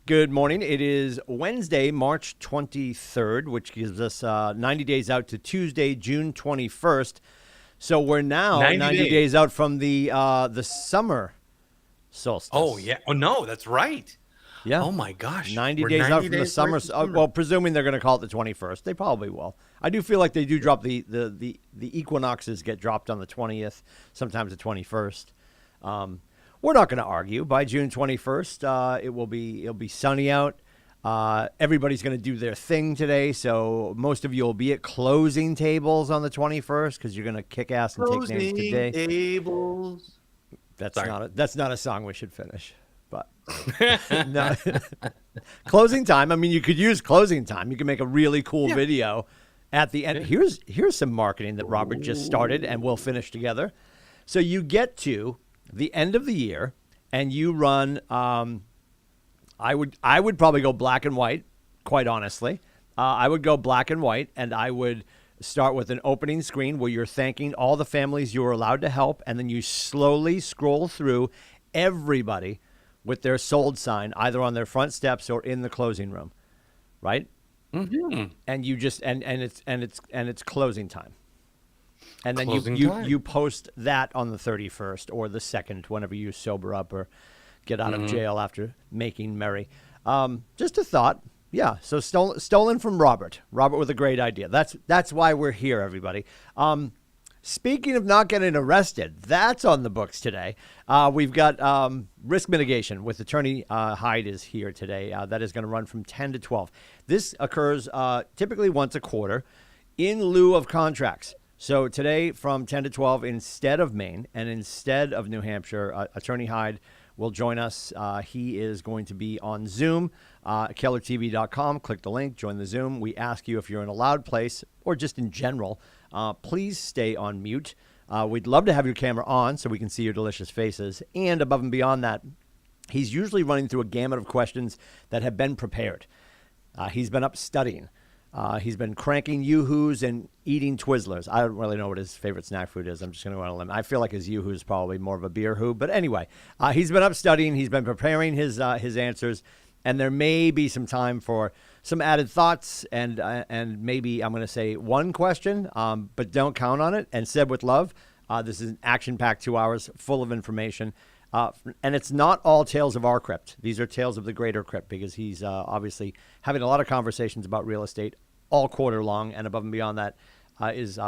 Good morning. It is Wednesday, March 23rd, which gives us 90 days out to Tuesday, June 21st. So we're now 90 days out from the summer solstice. Oh, yeah. Oh, no, that's right. Yeah. Oh, my gosh. 90 We're days 90 out from the days summer. away from summer. Well, presuming they're going to call it the 21st. They probably will. I do feel like they do drop the equinoxes get dropped on the 20th, sometimes the 21st. We're not going to argue. By June 21st, it'll be sunny out. Everybody's going to do their thing today, so most of you will be at closing tables on the 21st because you're going to kick ass and take names today. Tables. That's not a song we should finish, but no. Closing time. I mean, you could use closing time. You can make a really cool video at the end. Yeah. Here's some marketing that Robert just started, and we'll finish together. So you get to the end of the year, and you run. I would probably go black and white, quite honestly. I would go black and white, and I would start with an opening screen where you're thanking all the families you were allowed to help, and then you slowly scroll through everybody with their sold sign, either on their front steps or in the closing room, right? Mm-hmm. And you just and it's closing time. And then Closing you time. you post that on the 31st or the 2nd, whenever you sober up or get out of jail after making merry. Just a thought. Yeah, so stolen from Robert. Robert with a great idea. That's why we're here, everybody. Speaking of not getting arrested, that's on the books today. We've got risk mitigation with Attorney Hyde is here today. That is going to run from 10 to 12. This occurs typically once a quarter in lieu of contracts. So today from 10 to 12, instead of Maine and instead of New Hampshire, Attorney Hyde will join us. He is going to be on Zoom, KWTV.com. Click the link, join the Zoom. We ask you if you're in a loud place or just in general, please stay on mute. We'd love to have your camera on so we can see your delicious faces. And above and beyond that, he's usually running through a gamut of questions that have been prepared. He's been up studying. He's been cranking Yoo-Hoos and eating Twizzlers. I don't really know what his favorite snack food is. I'm just going to go on a limb. I feel like his Yoo-Hoo is probably more of a beer hoo. But anyway, he's been up studying. He's been preparing his answers. And there may be some time for some added thoughts and maybe I'm going to say one question, but don't count on it. And said with love, this is an action-packed 2 hours full of information. And it's not all tales of our crypt. These are tales of the greater crypt because he's obviously having a lot of conversations about real estate all quarter long. And above and beyond that is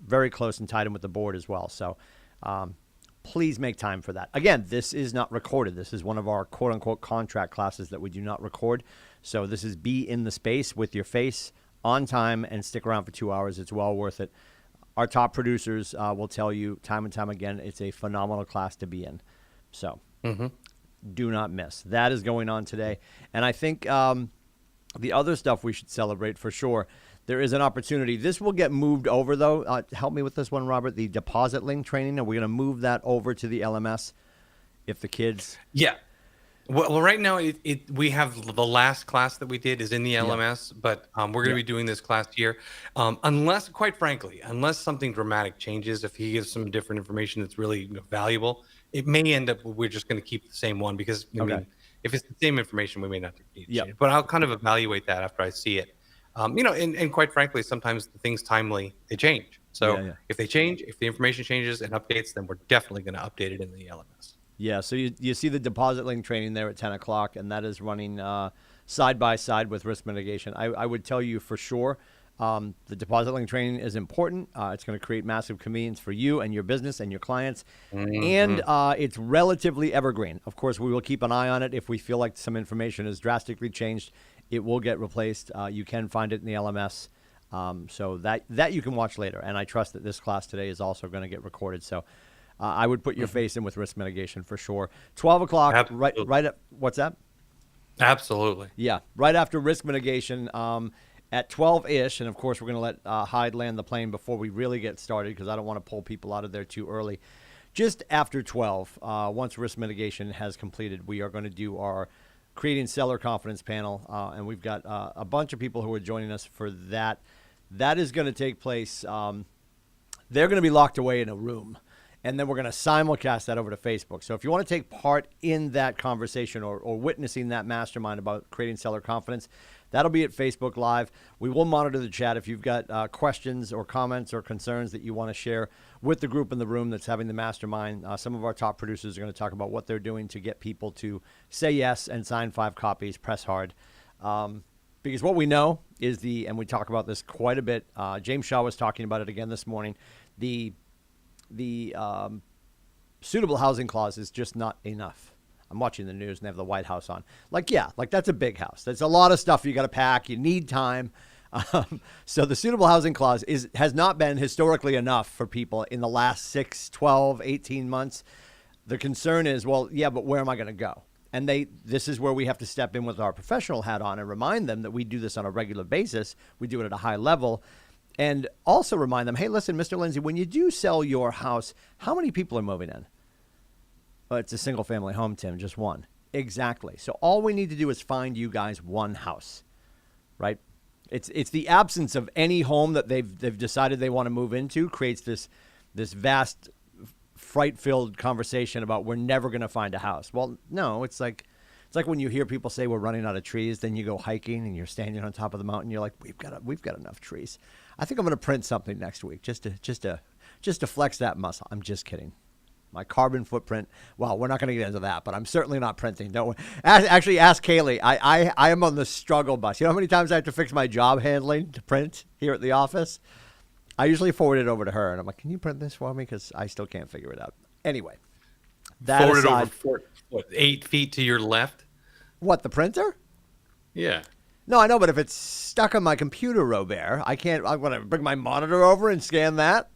very close and tied in with the board as well. So please make time for that. Again, this is not recorded. This is one of our quote unquote contract classes that we do not record. So this is be in the space with your face on time and stick around for 2 hours. It's well worth it. Our top producers will tell you time and time again, it's a phenomenal class to be in. So do not miss. That is going on today. And I think the other stuff we should celebrate for sure. There is an opportunity. This will get moved over, though. Help me with this one, Robert. The deposit link training. Are we going to move that over to the LMS if the kids? Yeah. Well, right now we have the last class that we did is in the LMS, but we're going to be doing this class here, unless, quite frankly, unless something dramatic changes. If he gives some different information that's really valuable, it may end up we're just going to keep the same one because I mean, if it's the same information, we may not need to change it. But I'll kind of evaluate that after I see it. And quite frankly, sometimes the things timely they change. So if they change, if the information changes and updates, then we're definitely going to update it in the LMS. Yeah, so you see the deposit link training there at 10 o'clock, and that is running side by side with risk mitigation. I would tell you for sure the deposit link training is important. It's going to create massive convenience for you and your business and your clients. And it's relatively evergreen. Of course, we will keep an eye on it. If we feel like some information has drastically changed, it will get replaced. You can find it in the LMS. So that you can watch later. And I trust that this class today is also going to get recorded. So I would put your face in with risk mitigation for sure. 12 o'clock, Absolutely. right at, what's that? Absolutely. Yeah, right after risk mitigation at 12-ish. And, of course, we're going to let Hyde land the plane before we really get started because I don't want to pull people out of there too early. Just after 12, once risk mitigation has completed, we are going to do our Creating Seller Confidence panel. And we've got a bunch of people who are joining us for that. That is going to take place. They're going to be locked away in a room. And then we're going to simulcast that over to Facebook. So if you want to take part in that conversation or witnessing that mastermind about creating seller confidence, that'll be at Facebook Live. We will monitor the chat. If you've got questions or comments or concerns that you want to share with the group in the room that's having the mastermind, some of our top producers are going to talk about what they're doing to get people to say yes and sign 5 copies, press hard. Because what we know is and we talk about this quite a bit, James Shaw was talking about it again this morning, the suitable housing clause is just not enough. I'm watching the news and they have the White House on. Like that's a big house. That's a lot of stuff you got to pack. You need time. So the suitable housing clause has not been historically enough for people in the last 6, 12, 18 months. The concern is, well, yeah, but where am I going to go? And this is where we have to step in with our professional hat on and remind them that we do this on a regular basis. We do it at a high level. And also remind them, hey, listen, Mr. Lindsay, when you do sell your house, how many people are moving in? Well, it's a single family home, Tim, just one. Exactly. So all we need to do is find you guys one house, right? It's the absence of any home that they've decided they want to move into creates this vast fright-filled conversation about we're never going to find a house. Well, no, it's like when you hear people say we're running out of trees, then you go hiking and you're standing on top of the mountain. You're like, we've got enough trees. I think I'm going to print something next week just to flex that muscle. I'm just kidding. My carbon footprint. Well, we're not going to get into that, but I'm certainly not printing. Don't actually ask Kaylee. I am on the struggle bus. You know how many times I have to fix my job handling to print here at the office? I usually forward it over to her, and I'm like, "Can you print this for me?" Because I still can't figure it out. Anyway, that forward aside, it over 8 feet to your left. What, the printer? Yeah. No, I know, but if it's stuck on my computer, Robert, I can't. I'm going to bring my monitor over and scan that.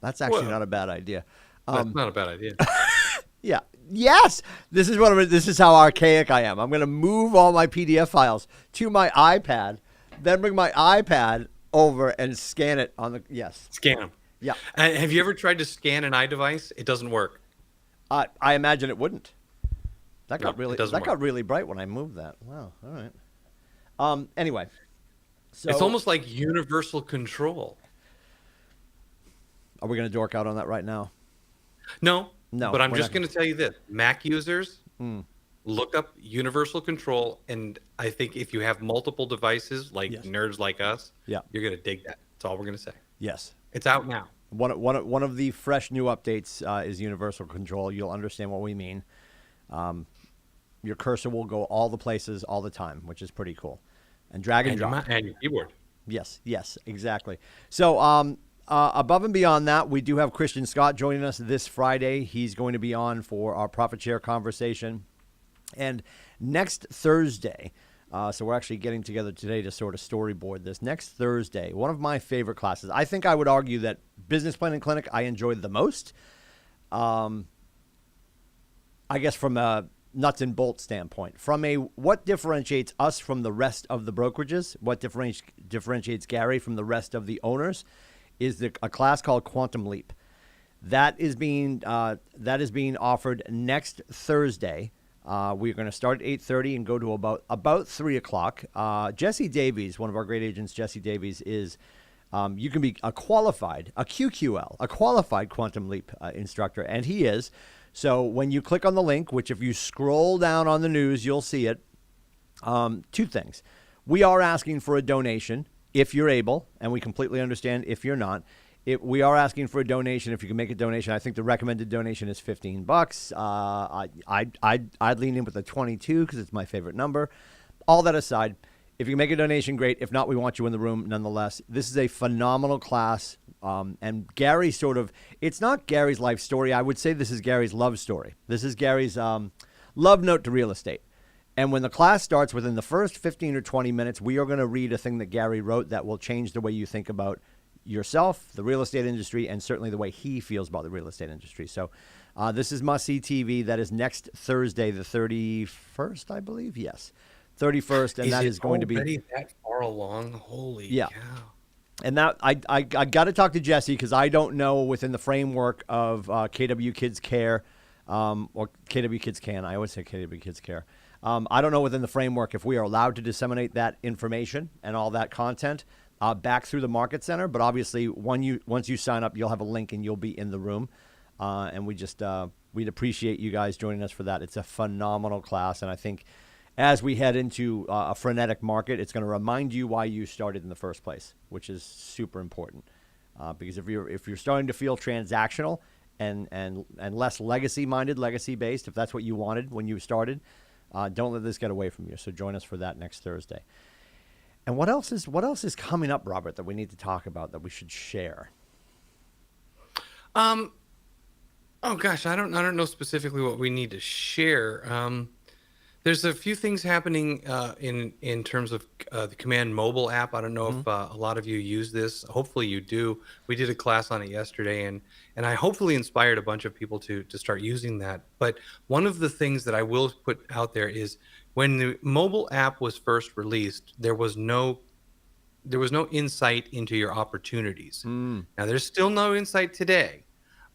That's actually not a bad idea. That's not a bad idea. Yeah. Yes. This is how archaic I am. I'm going to move all my PDF files to my iPad, then bring my iPad over and scan it on the Scan them. Yeah. Have you ever tried to scan an iDevice? It doesn't work. I imagine it wouldn't. That got work. really bright when I moved that. Wow. All right. Anyway, so it's almost like universal control. Are we going to dork out on that right now? No, but I'm we're just not going to tell you this. Mac users, look up universal control, and I think if you have multiple devices, like nerds like us, you're going to dig that. That's all we're going to say. Yes. It's out now. One of the fresh new updates is universal control. You'll understand what we mean. Your cursor will go all the places all the time, which is pretty cool. And drag and drop. And your keyboard. Yes, exactly. So above and beyond that, we do have Christian Scott joining us this Friday. He's going to be on for our profit share conversation. And next Thursday, so we're actually getting together today to sort of storyboard this. Next Thursday, one of my favorite classes. I think I would argue that Business Planning Clinic I enjoyed the most. I guess from a nuts and bolts standpoint, from a what differentiates us from the rest of the brokerages, what differentiates Gary from the rest of the owners, is a class called Quantum Leap. That is being offered next Thursday. We're going to start at 8:30 and go to about 3 o'clock. Jesse Davies, one of our great agents, Jesse Davies, is you can be a qualified Quantum Leap instructor, and he is. So when you click on the link, which if you scroll down on the news, you'll see it. 2 things. We are asking for a donation if you're able, and we completely understand if you're not. We are asking for a donation. If you can make a donation, I think the recommended donation is $15. I'd lean in with the 22 because it's my favorite number. All that aside, if you can make a donation, great. If not, we want you in the room nonetheless. This is a phenomenal class. And Gary it's not Gary's life story. I would say this is Gary's love story. This is Gary's love note to real estate. And when the class starts, within the first 15 or 20 minutes, we are going to read a thing that Gary wrote that will change the way you think about yourself, the real estate industry, and certainly the way he feels about the real estate industry. So this is must-see TV. That is next Thursday, the 31st, I believe. Yes, 31st, and that is going to be already that far along. Holy cow! And that I got to talk to Jesse because I don't know within the framework of KW Kids Care or KW Kids Can. I always say KW Kids Care. I don't know within the framework if we are allowed to disseminate that information and all that content back through the Market Center. But obviously, once you sign up, you'll have a link and you'll be in the room. and we'd appreciate you guys joining us for that. It's a phenomenal class, and I think as we head into a frenetic market, it's going to remind you why you started in the first place, which is super important. Because if you're starting to feel transactional and less legacy-minded, legacy-based, if that's what you wanted when you started, don't let this get away from you. So join us for that next Thursday. And what else is coming up, Robert, that we need to talk about, that we should share? Oh gosh, I don't know specifically what we need to share. There's a few things happening in terms of the Command mobile app. I don't know if a lot of you use this. Hopefully you do. We did a class on it yesterday, and I hopefully inspired a bunch of people to start using that. But one of the things that I will put out there is when the mobile app was first released, there was no insight into your opportunities. Now there's still no insight today.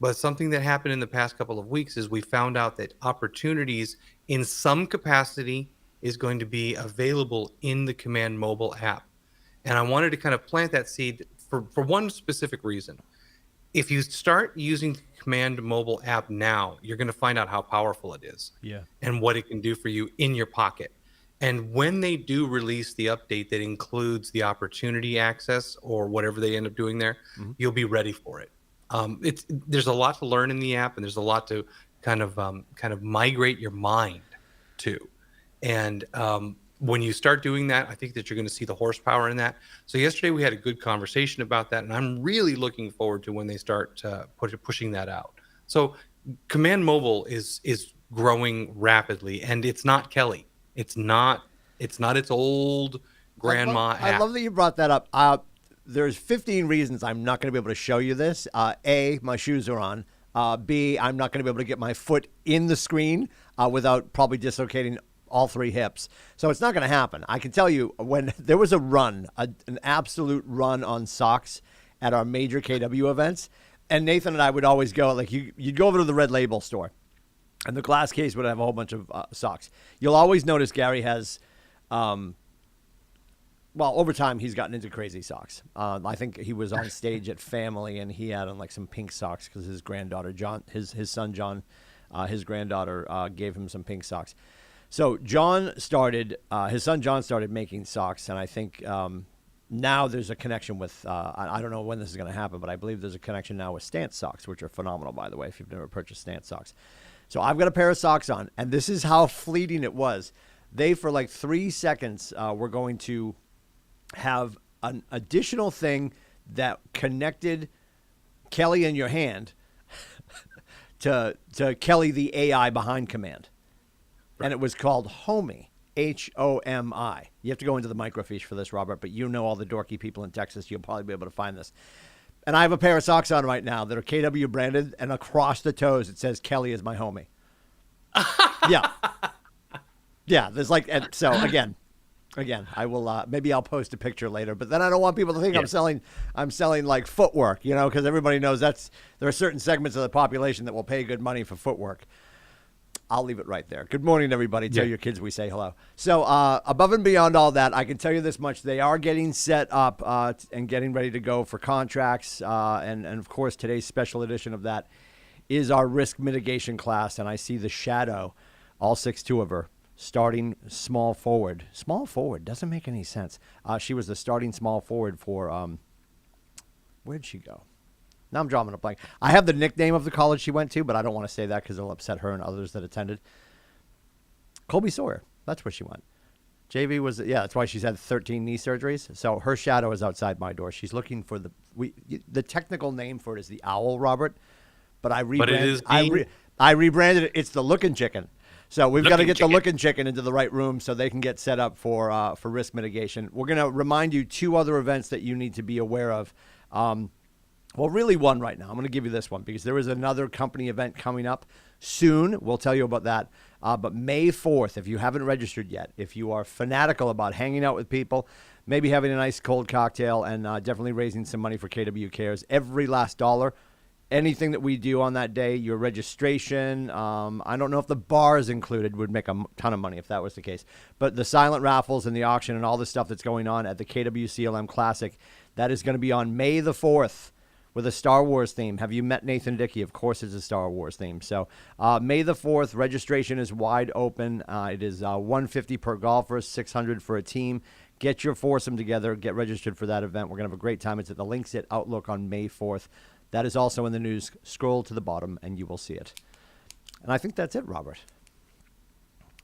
But something that happened in the past couple of weeks is we found out that opportunities in some capacity is going to be available in the Command mobile app. And I wanted to kind of plant that seed for one specific reason. If you start using the Command mobile app now, you're going to find out how powerful it is and what it can do for you in your pocket. And when they do release the update that includes the opportunity access or whatever they end up doing there, you'll be ready for it. There's a lot to learn in the app, and there's a lot to kind of migrate your mind to. And when you start doing that, I think that you're going to see the horsepower in that. So yesterday we had a good conversation about that, and I'm really looking forward to when they start pushing that out. So Command Mobile is growing rapidly, and it's not Kelly. It's not its old grandma app. I love that you brought that up. There's 15 reasons I'm not going to be able to show you this. A, my shoes are on. B, I'm not going to be able to get my foot in the screen without probably dislocating all three hips. So it's not going to happen. I can tell you, when there was a run, an absolute run on socks at our major KW events, and Nathan and I would always go, like, you'd go over to the Red Label store, and the glass case would have a whole bunch of socks. You'll always notice Gary has... well, over time, he's gotten into crazy socks. I think he was on stage at Family, and he had on like some pink socks because his granddaughter, John, his son John, his granddaughter gave him some pink socks. So John started, his son John started making socks, and I think now there's a connection with, I don't know when this is going to happen, but I believe there's a connection now with Stance socks, which are phenomenal, by the way, if you've never purchased Stance socks. So I've got a pair of socks on, and this is how fleeting it was. They, for like 3 seconds, were going to have an additional thing that connected Kelly in your hand to Kelly, the AI behind Command. Right. And it was called Homie, H-O-M-I. You have to go into the microfiche for this, Robert, but you know all the dorky people in Texas. You'll probably be able to find this. And I have a pair of socks on right now that are KW branded, and across the toes it says Kelly is my homie. Yeah. Yeah, there's like, and so again, I will maybe I'll post a picture later, but then I don't want people to think I'm selling like footwork, because everybody knows there are certain segments of the population that will pay good money for footwork. I'll leave it right there. Good morning, everybody. Tell your kids we say hello. So above and beyond all that, I can tell you this much: they are getting set up and getting ready to go for contracts, and of course today's special edition of that is our risk mitigation class, and I see the shadow, all 6'2" of her, starting small forward. Small forward doesn't make any sense. She was the starting small forward for where'd she go? Now I'm drawing a blank. I have the nickname of the college she went to, but I don't want to say that because it'll upset her and others that attended. Colby Sawyer. That's where she went. JV was, that's why she's had 13 knee surgeries. So her shadow is outside my door. She's looking for the technical name for it is the owl, Robert. But I rebranded. I rebranded it. It's the looking chicken. So we've got to get the looking chicken into the right room so they can get set up for risk mitigation. We're going to remind you 2 other events that you need to be aware of. Well, really one right now. I'm going to give you this one because there is another company event coming up soon. We'll tell you about that. But May 4th, if you haven't registered yet, if you are fanatical about hanging out with people, maybe having a nice cold cocktail and definitely raising some money for KW Cares, every last dollar, anything that we do on that day, your registration, I don't know if the bar is included, would make a ton of money if that was the case. But the silent raffles and the auction and all the stuff that's going on at the KWCLM Classic, that is going to be on May the 4th. with a Star Wars theme. Have you met Nathan Dickey? Of course, it's a Star Wars theme. So May the 4th, registration is wide open. It is $150 per golfer, $600 for a team. Get your foursome together. Get registered for that event. We're going to have a great time. It's at the Links at Outlook on May 4th. That is also in the news. Scroll to the bottom, and you will see it. And I think that's it, Robert.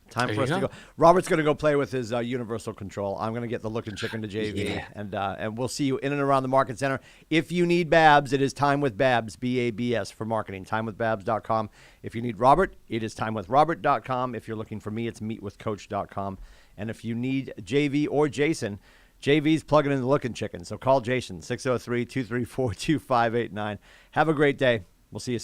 Time There for us you to go. go. Robert's going to go play with his universal control. I'm going to get the looking chicken to JV, and we'll see you in and around the Market Center. If you need Babs, it is Time with Babs, B-A-B-S, for marketing, timewithbabs.com. If you need Robert, it is timewithrobert.com. If you're looking for me, it's meetwithcoach.com. And if you need JV or Jason, JV's plugging in the looking chicken. So call Jason, 603-234-2589. Have a great day. We'll see you soon.